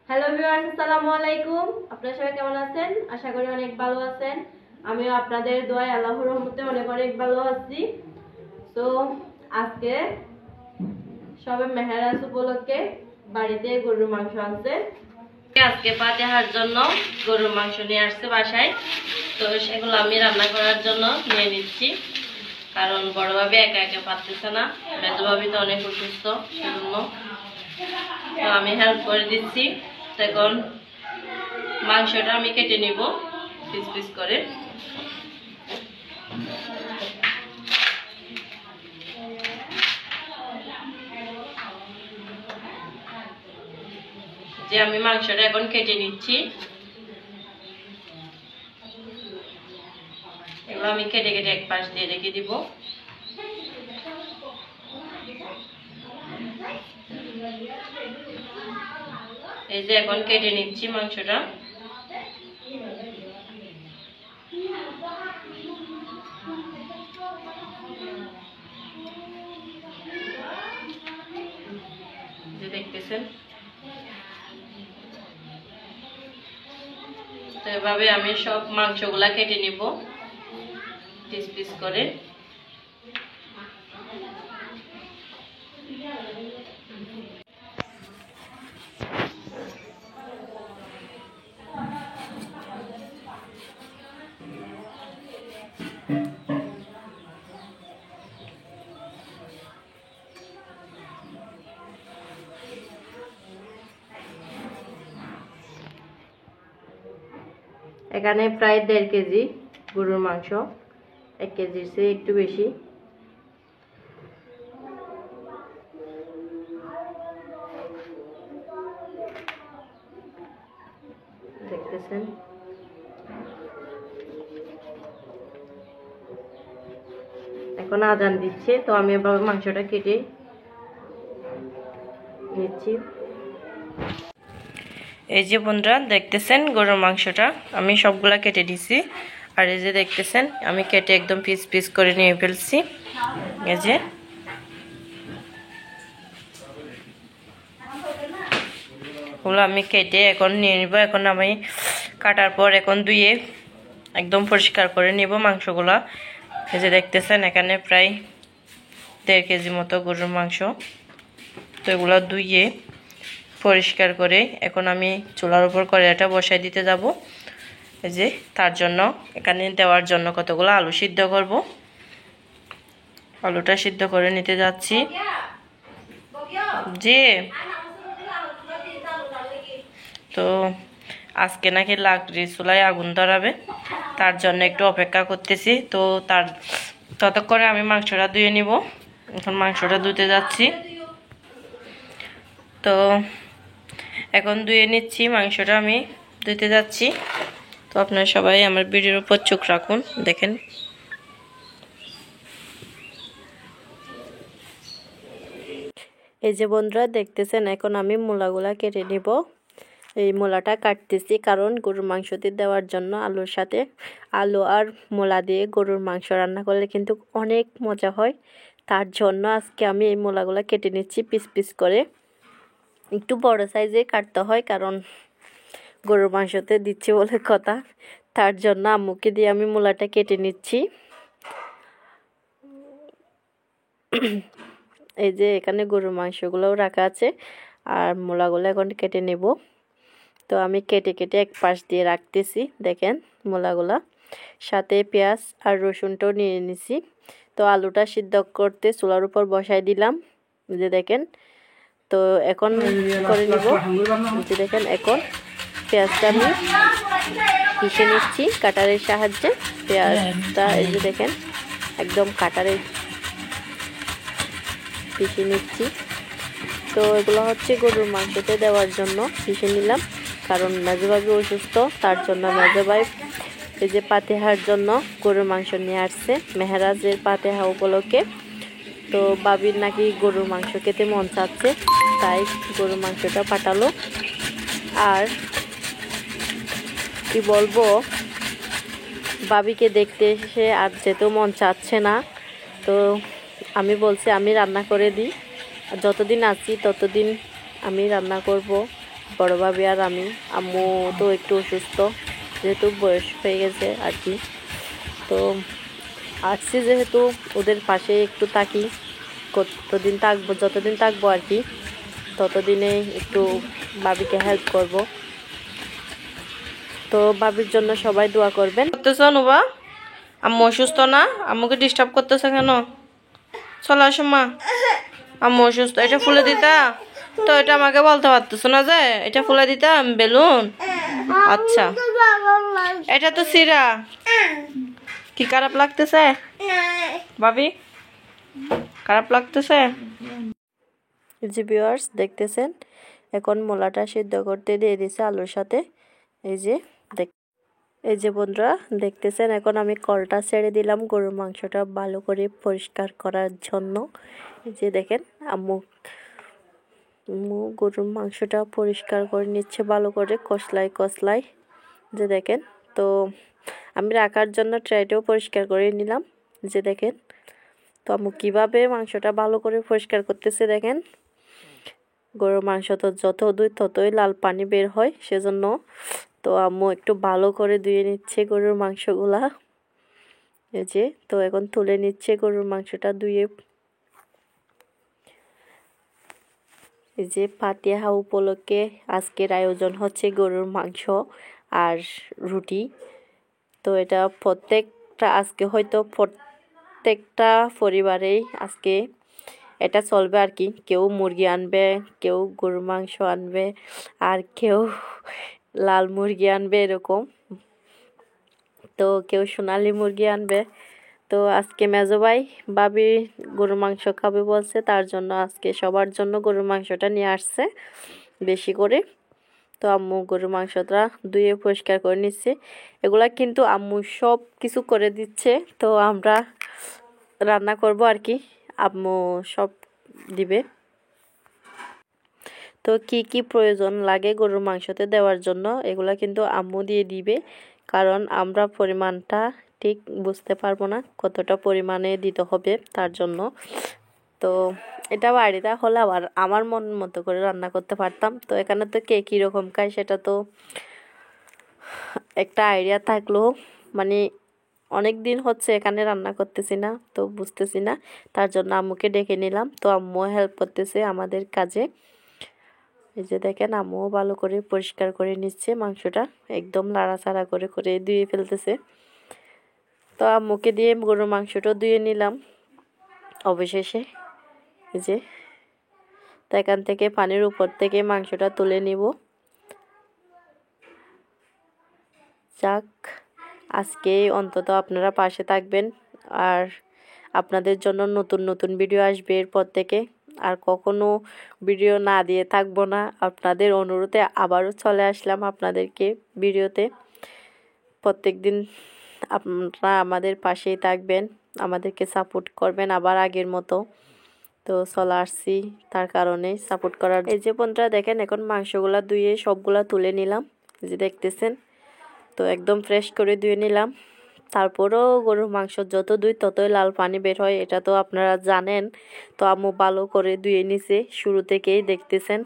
Hello viewers, আসসালামু আলাইকুম। আপনারা সবাই কেমন আছেন? আশা করি অনেক ভালো আছেন। আমিও আপনাদের দোয়ায় আল্লাহর রহমতে অনেক অনেক ভালো আছি। তো আজকে সবে মেহেরাজ উপলক্ষে বাড়িতে গরুর মাংস আনছে। আজকে ফাতিহার জন্য গরুর মাংস নিয়ে আসছে বাসায়। তো সেগুলো আমি রান্না করার জন্য নিয়ে নিচ্ছি, কারণ বড়ভাবে একা একা পারতেছে না, মেজভাবি তো অনেক অসুস্থ, সেজন্য তো আমি হেল্প করে দিচ্ছি। এখন মাংসটা আমি কেটে নিব পিস পিস করে। যে আমি মাংসটা এখন কেটে নিচ্ছি, এগুলো আমি কেটে কেটে এক পাশ দিয়ে রেখে দিব। এই যে এখন কেটে নিচ্ছি মাংসটা। যে দেখতেছেন, তো এভাবে আমি সব মাংসগুলা কেটে নিব পিস পিস করে। এখানে প্রায় 1.5 কেজি গরুর মাংস, 1 কেজির চেয়ে একটু বেশি। দেখতেছেন, এখন আজান দিচ্ছে, তো আমি এভাবে মাংসটা কেটে নিচ্ছি। এই যে বন্ধুরা দেখতেছেন, গরুর মাংসটা আমি সবগুলা কেটে দিছি। আর এই যে দেখতেছেন, আমি কেটে একদম পিস পিস করে নিয়ে ফেলছি। এই যে ওগুলো আমি কেটে এখন নিয়ে নিব। এখন আমি কাটার পর এখন ধুয়ে একদম পরিষ্কার করে নিব মাংসগুলা। এই যে দেখতেছেন, এখানে প্রায় 1.5 কেজি মতো গরুর মাংস। তো এগুলো ধুয়ে পরিষ্কার করে এখন আমি চুলার উপর কড়াইটা বসাই দিতে যাব। এই যে তার জন্য এখানে দেওয়ার জন্য কতগুলো আলু সিদ্ধ করব। আলুটা সিদ্ধ করে নিতে যাচ্ছি। যে তো আজকে নাকি লাকড়ি চুলায় আগুন ধরাবে, তার জন্য একটু অপেক্ষা করতেছি। তো ততক্ষণে আমি মাংসটা ধুয়ে নিব। এখন মাংসটা ধুতে যাচ্ছি। তো এখন ধুয়ে নিচ্ছি, মাংসটা আমি ধুতে যাচ্ছি। তো আপনারা সবাই আমার ভিডিওর উপর চোখ রাখুন, দেখেন। এই যে বন্ধুরা দেখতেছেন, এখন আমি মূলাগুলা কেটে নিব। এই মূলাটা কাটতেছি কারণ গরুর মাংসতে দেওয়ার জন্য। আলুর সাথে আলু আর মূলা দিয়ে গরুর মাংস রান্না করলে কিন্তু অনেক মজা হয়। তার জন্য আজকে আমি এই মূলাগুলা কেটে নিচ্ছি পিস পিস করে। একটু বড় সাইজে কাটতে হয়, কারণ গরুর মাংসতে দিচ্ছি বলে কথা। তার জন্য আম্মুকে দিয়ে আমি মূলাটা কেটে নিচ্ছি। এই যে এখানে গরুর মাংসগুলোও রাখা আছে, আর মূলাগুলো এখন কেটে নেব। তো আমি কেটে কেটে এক পাশ দিয়ে রাখতেছি, দেখেন মূলাগুলা। সাথে পেঁয়াজ আর রসুনটাও নিয়ে নিছি। তো আলুটা সিদ্ধ করতে চুলার উপর বসাই দিলাম, যে দেখেন। তো এখন করে নিব। যে দেখেন, এখন পেঁয়াজটা আমি পিষে নিচ্ছি কাটারের সাহায্যে। পেঁয়াজটা এই যে দেখেন, একদম কাটারে পিষে নিচ্ছি। তো এগুলো হচ্ছে গরুর মাংসতে দেওয়ার জন্য পিষে নিলাম, কারণ মেজবাবি অসুস্থ, তার জন্য মেজবাই এই যে পাতেহার জন্য গরুর মাংস নিয়ে আসছে, মেহেরাজের পাতেহা উপলক্ষে। তো বাবির নাকি গরুর মাংস খেতে মন চাচ্ছে, তাই গরুর মাংসটা পাঠালো। আর কি বলবো, বাবিকে দেখতে এসে আর যেতেও মন চাচ্ছে না। তো আমি বলছি আমি রান্না করে দিই, যতদিন আছি ততদিন আমি রান্না করব, বড় ভাবি আর আমি। আম্মু তো একটু অসুস্থ, যেহেতু বয়স হয়ে গেছে আর কি। তো আসছি যেহেতু ওদের পাশে একটু থাকি, কতদিন থাকবো, যতদিন থাকবো আর কি, ততদিনে একটু ভাবিকে হেল্প করব। তো ভাবির জন্য সবাই দোয়া করবেন। করতেছ নুবা? আম্মু অসুস্থ না? আম্মুকে ডিস্টার্ব করতেছে কেন? চলো আসো মা, আম্মু অসুস্থ। এটা ফুলে দিতা তো, এটা আমাকে বলতে পারতেছো না যে এটা ফুলে দিতাম বেলুন? আচ্ছা, এটা তো সিরা। কি খারাপ লাগতেছে ভাবি? খারাপ লাগতেছে? জি ভিউয়ার্স, দেখতেছেন এখন মোলাটা সিদ্ধ করতে দিয়ে দিছে আলুর সাথে। এই যে এই যে বন্ধুরা দেখতেছেন, এখন আমি কলটা ছেড়ে দিলাম গরুর মাংসটা ভালো করে পরিষ্কার করার জন্য। এই যে দেখেন আম্মু গরুর মাংসটা পরিষ্কার করে নিচ্ছে ভালো করে কসলাই। যে দেখেন, তো আমি রাখার জন্য ট্রাইটাও পরিষ্কার করে নিলাম। যে দেখেন, তো আম্মু কীভাবে মাংসটা ভালো করে পরিষ্কার করতেছে দেখেন। গরুর মাংস তো যত ধুই ততই লাল পানি বের হয়, সেজন্য তো আম্মু একটু ভালো করে ধুয়ে নিচ্ছে গরুর মাংসগুলা। এই যে, তো এখন তুলে নিচ্ছে গরুর মাংসটা ধুয়ে। এই যে ফাতিহা উপলক্ষে আজকের আয়োজন হচ্ছে গরুর মাংস আর রুটি। তো এটা আজকে হয়তো প্রত্যেকটা পরিবারেই আজকে এটা চলবে আর কি। কেউ মুরগি আনবে, কেউ গরুর মাংস আনবে, আর কেউ লাল মুরগি আনবে এরকম। তো কেউ সোনালি মুরগি আনবে। তো আজকে মেজো ভাই ভাবি গরুর মাংস খাবে বলছে, তার জন্য আজকে সবার জন্য গরুর মাংসটা নিয়ে আসছে বেশি করে। তো আম্মু গরুর মাংসটা ধুয়ে পরিষ্কার করে নিচ্ছে। এগুলা কিন্তু আম্মু সব কিছু করে দিচ্ছে, তো আমরা রান্না করব আর কি। আম্মু সব দিবে। তো কি কি প্রয়োজন লাগে গরুর মাংসতে দেওয়ার জন্য এগুলা কিন্তু আম্মু দিয়ে দিবে, কারণ আমরা পরিমাণটা ঠিক বুঝতে পারবো না কতটা পরিমাণে দিতে হবে তার জন্য। তো এটা বাড়িতে হলে আবার আমার মন মতো করে রান্না করতে পারতাম। তো এখানে তো কে কীরকম খায় সেটা তো একটা আইডিয়া থাকলেও, মানে অনেক দিন হচ্ছে এখানে রান্না করতেছি না, তো বুঝতেছি না, তার জন্য আম্মুকে ডেকে নিলাম। তো আম্মু হেল্প করতেছে আমাদের কাজে। এই যে দেখেন আম্মুও ভালো করে পরিষ্কার করে নিচ্ছে মাংসটা, একদম লাড়াচাড়া করে করে ধুয়ে ফেলতেছে। তো আম্মুকে দিয়ে গরুর মাংসটাও ধুয়ে নিলাম অবশেষে। এই যে, তো এখান থেকে পানির উপর থেকে মাংসটা তুলে নিব। যাক, আজকে অন্তত আপনারা পাশে থাকবেন, আর আপনাদের জন্য নতুন নতুন ভিডিও আসবে এরপর থেকে। আর কখনো ভিডিও না দিয়ে থাকবো না, আপনাদের অনুরোধে আবারও চলে আসলাম আপনাদেরকে ভিডিওতে। প্রত্যেক দিন আপনারা আমাদের পাশেই থাকবেন, আমাদেরকে সাপোর্ট করবেন আবার আগের মতো। তো চলে আসছি তার কারণে সাপোর্ট করার। এই যে বন্ধুরা দেখেন, এখন মাংসগুলা ধুয়ে সবগুলা তুলে নিলাম, যে দেখতেছেন। তো একদম ফ্রেশ করে ধুয়ে নিলাম। তারপরও গরুর মাংস যত ধুই ততই লাল পানি বের হয়, এটা তো আপনারা জানেন। তো আম্মু ভালো করে ধুয়ে নিছে শুরু থেকেই, দেখতেছেন।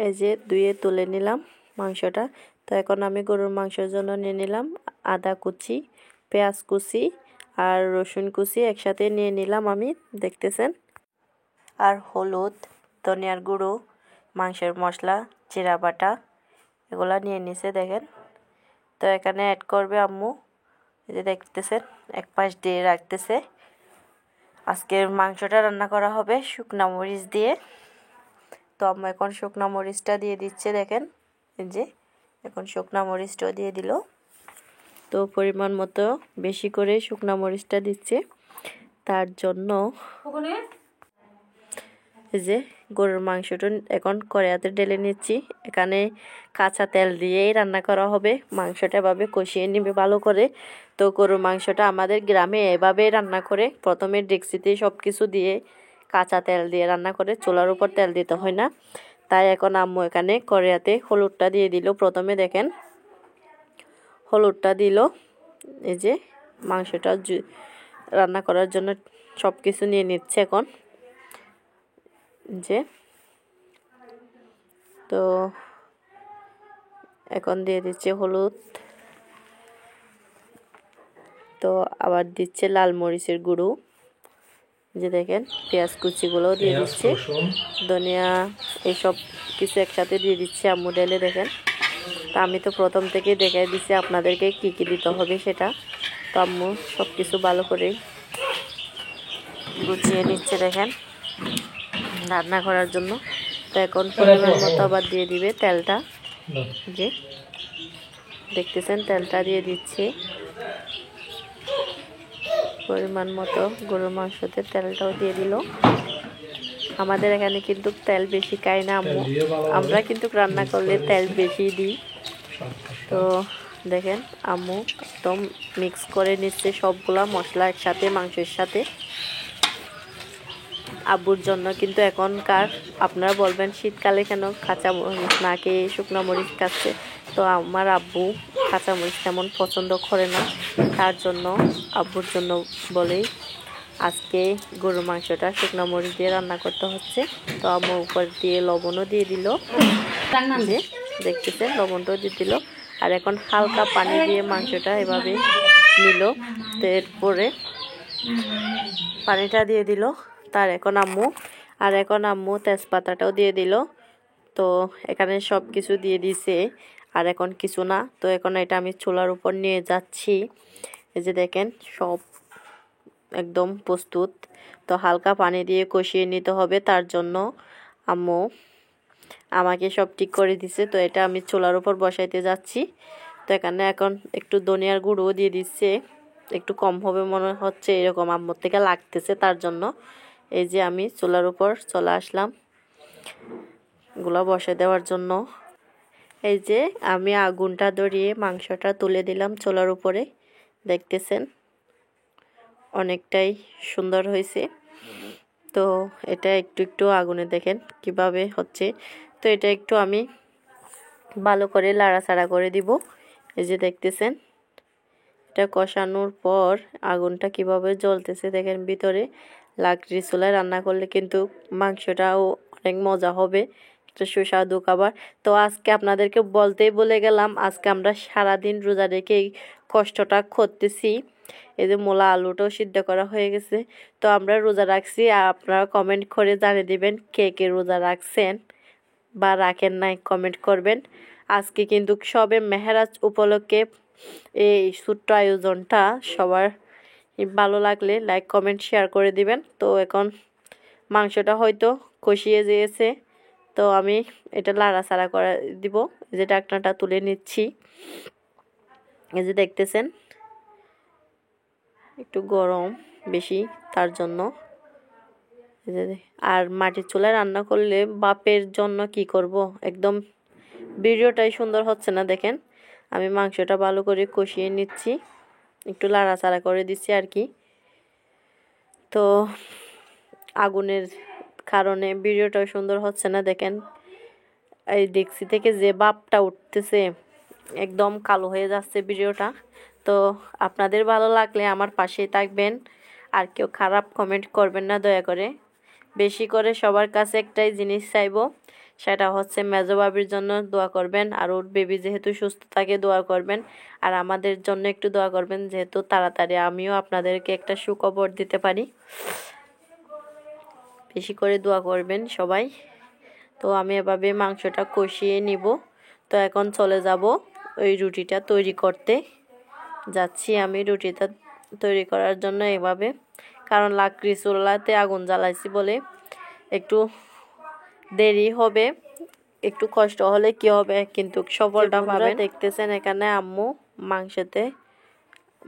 এই যে ধুয়ে তুলে নিলাম মাংসটা। তো এখন আমি গরুর মাংসের জন্য নিয়ে নিলাম আদা কুচি, পেঁয়াজ কুচি আর রসুন কুচি একসাথে নিয়ে নিলাম আমি, দেখতেছেন। আর হলুদ, ধনিয়ার গুঁড়ো, মাংসের মশলা, জিরা বাটা, এগুলা নিয়ে নিছে দেখেন। তো এখানে অ্যাড করবে আম্মু, এই যে দেখতেছেন এক পাশ দিয়ে রাখতেছে। আজকের মাংসটা রান্না করা হবে শুকনা মরিচ দিয়ে। তো আম্মু এখন শুকনা মরিচটা দিয়ে দিচ্ছে দেখেন। এই যে এখন শুকনা মরিচটাও দিয়ে দিল। তো পরিমাণ মতো বেশি করে শুকনা মরিচটা দিচ্ছে, তার জন্য। এই যে গরুর মাংসটা এখন কড়াইতে ঢেলে নিচ্ছি। এখানে কাঁচা তেল দিয়েই রান্না করা হবে, মাংসটা এভাবে কষিয়ে নিবে ভালো করে। তো গরুর মাংসটা আমাদের গ্রামে এভাবেই রান্না করে, প্রথমে ডেকচিতে সব কিছু দিয়ে কাঁচা তেল দিয়ে রান্না করে, চুলার উপর তেল দিতে হয় না। তাই এখন আম্মু এখানে কড়াইতে হলুদটা দিয়ে দিল প্রথমে, দেখেন হলুদটা দিল। এই যে মাংসটা রান্না করার জন্য সব কিছু নিয়ে নিচ্ছে এখন। যে তো এখন দিয়ে দিচ্ছে হলুদ, তো আবার দিচ্ছে লাল মরিচের গুঁড়ো, যে দেখেন পেঁয়াজ কুচিগুলো দিয়ে দিচ্ছে, ধনিয়া এইসব কিছু একসাথে দিয়ে দিচ্ছে আম্মু ঢেলে। দেখেন, তা আমি তো প্রথম থেকে দেখাই দিচ্ছি আপনাদেরকে কি কি দিতে হবে সেটা। তো আম্মু সব কিছু ভালো করে গুছিয়ে নিচ্ছে দেখেন রান্না করার জন্য। তো এখন পরিমাণ মতো আবার দিয়ে দিবে তেলটা, যে দেখতেছেন তেলটা দিয়ে দিচ্ছি পরিমাণ মতো। গরুর মাংসতে তেলটাও দিয়ে দিল। আমাদের এখানে কিন্তু তেল বেশি খাই না আম্মু, আমরা কিন্তু রান্না করলে তেল বেশি দিই। তো দেখেন আম্মু একদম মিক্স করে নিচ্ছে সবগুলা মশলা একসাথে মাংসের সাথে। আব্বুর জন্য কিন্তু এখনকার আপনারা বলবেন শীতকালে কেন কাঁচা মরিচ না খেয়ে শুকনো মরিচ খাচ্ছে, তো আমার আব্বু কাঁচা মরিচ তেমন পছন্দ করে না, তার জন্য আব্বুর জন্য বলেই আজকে গরুর মাংসটা শুকনো মরিচ দিয়ে রান্না করতে হচ্ছে। তো আম্মু উপর দিয়ে লবণও দিয়ে দিল, যে দেখতেছেন লবণটাও দিয়ে দিল। আর এখন হালকা পানি দিয়ে মাংসটা এভাবে নিল, তো এরপরে পানিটা দিয়ে দিল। এখন আম্মু তেজপাতাটাও দিয়ে দিল। তো এখানে সব কিছু দিয়ে দিছে, আর এখন কিছু না। তো এখন এটা আমি চুলার উপর নিয়ে যাচ্ছি। এই যে দেখেন সব একদম প্রস্তুত। তো হালকা পানি দিয়ে কষিয়ে নিতে হবে, তার জন্য আম্মু আমাকে সব ঠিক করে দিছে। তো এটা আমি চুলার উপর বসাইতে যাচ্ছি। তো এখানে এখন একটু ধনিয়ার গুঁড়ো দিয়ে দিচ্ছে, একটু কম হবে মনে হচ্ছে, এরকম আম্মুর থেকে লাগতেছে, তার জন্য এই যে আমি চুলার উপর চলে আসলাম গুলা বসে দেওয়ার জন্য। এই যে আমি আগুনটা ধরিয়ে মাংসটা তুলে দিলাম চুলার উপরে, দেখতেছেন অনেকটাই সুন্দর হয়েছে। তো এটা একটু একটু আগুনে দেখেন কিভাবে হচ্ছে। তো এটা একটু আমি ভালো করে লাড়াচাড়া করে দিব। এই যে দেখতেছেন এটা কষানোর পর আগুনটা কিভাবে জ্বলতেছে দেখেন ভিতরে। লাকড়ি চুলায় রান্না করলে কিন্তু মাংসটাও অনেক মজা হবে, একটা সুস্বাদু খাবার। তো আজকে আপনাদেরকে বলতেই বলে গেলাম, আজকে আমরা সারাদিন রোজা রেখে এই কষ্টটা করতেছি। এই যে মূলা আলুটাও সিদ্ধ করা হয়ে গেছে। তো আমরা রোজা রাখছি, আর আপনারা কমেন্ট করে জানিয়ে দিবেন কে কে রোজা রাখছেন বা রাখেন নাই, কমেন্ট করবেন। আজকে কিন্তু সবে মেহেরাজ উপলক্ষে এই ছোট্ট আয়োজনটা। সবার ভালো লাগলে লাইক কমেন্ট শেয়ার করে দিবেন। তো এখন মাংসটা হয়তো কষিয়ে যেয়েছে, তো আমি এটা লাড়াচাড়া করে দিব। যে ঢাকনাটা তুলে নিচ্ছি, এই যে দেখতেছেন একটু গরম বেশি, তার জন্য। আর মাটির চুলায় রান্না করলে বাপের জন্য কি করব, একদম ভিডিওটাই সুন্দর হচ্ছে না। দেখেন আমি মাংসটা ভালো করে কষিয়ে নিচ্ছি, একটু লাড়াচাড়া করে দিচ্ছি আর কি। তো আগুনের কারণে ভিডিওটাও সুন্দর হচ্ছে না। দেখেন এই ডেকচি থেকে যে ভাপটা উঠতেছে একদম কালো হয়ে যাচ্ছে ভিডিওটা। তো আপনাদের ভালো লাগলে আমার পাশেই থাকবেন, আর কেউ খারাপ কমেন্ট করবেন না দয়া করে। বেশি করে সবার কাছে একটাই জিনিস চাইবো, সেটা হচ্ছে মেজো বাবির জন্য দোয়া করবেন, আর ওর বেবি যেহেতু সুস্থ থাকে দোয়া করবেন, আর আমাদের জন্য একটু দোয়া করবেন, যেহেতু তাড়াতাড়ি আমিও আপনাদেরকে একটা সুখবর দিতে পারি। বেশি করে দোয়া করবেন সবাই। তো আমি এভাবে মাংসটা কষিয়ে নিব। তো এখন চলে যাব ওই রুটিটা তৈরি করতে যাচ্ছি। আমি রুটিটা তৈরি করার জন্য এভাবে, কারণ লাকড়ি চুলাতে আগুন জ্বালাইছি বলে একটু দেরি হবে, একটু কষ্ট হলে কি হবে, কিন্তু সফলটা পাবেন। দেখতেছেন এখানে আম্মু মাংসতে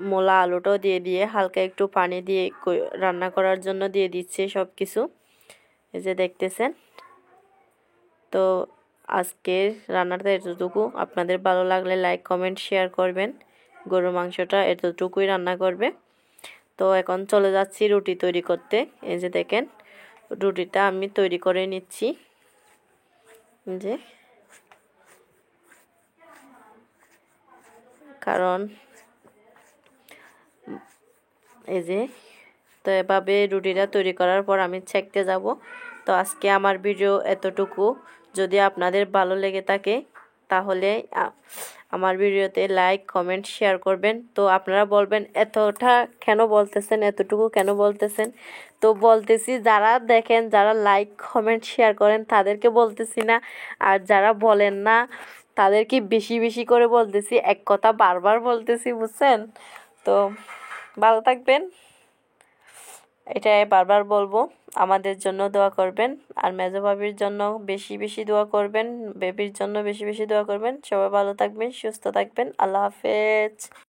মূলা আলুটাও দিয়ে দিয়ে হালকা একটু পানি দিয়ে রান্না করার জন্য দিয়ে দিচ্ছে সব কিছু। এই যে দেখতেছেন। তো আজকের রান্নাটা এতটুকু। আপনাদের ভালো লাগলে লাইক কমেন্ট শেয়ার করবেন। গরুর মাংসটা এতটুকুই রান্না করবে। তো এখন চলে যাচ্ছি রুটি তৈরি করতে। এই যে দেখেন রুটিটা আমি তৈরি করে নিচ্ছি, যে কারণ এই যে, তো এভাবে রুটিটা তৈরি করার পর আমি ছেঁকতে যাব। তো আজকে আমার ভিডিও এতটুকু। যদি আপনাদের ভালো লেগে থাকে তাহলে আমার ভিডিওতে লাইক কমেন্ট শেয়ার করবেন। তো আপনারা বলবেন এতটা কেন বলতেছেন, এতটুকু কেন বলতেছেন। তো বলতেছি, যারা দেখেন, যারা লাইক কমেন্ট শেয়ার করেন তাদেরকে বলতেছি না, আর যারা বলেন না তাদেরকে বেশি বেশি করে বলতেছি, এক কথা বারবার বলতেছি, বুঝছেন। তো ভালো থাকবেন, এটাই বারবার বলবো। আমাদের জন্য দোয়া করবেন, আর মেজো ভাবির জন্য বেশি বেশি দোয়া করবেন, বেবির জন্য বেশি বেশি দোয়া করবেন। সবাই ভালো থাকবেন, সুস্থ থাকবেন। আল্লাহ হাফেজ।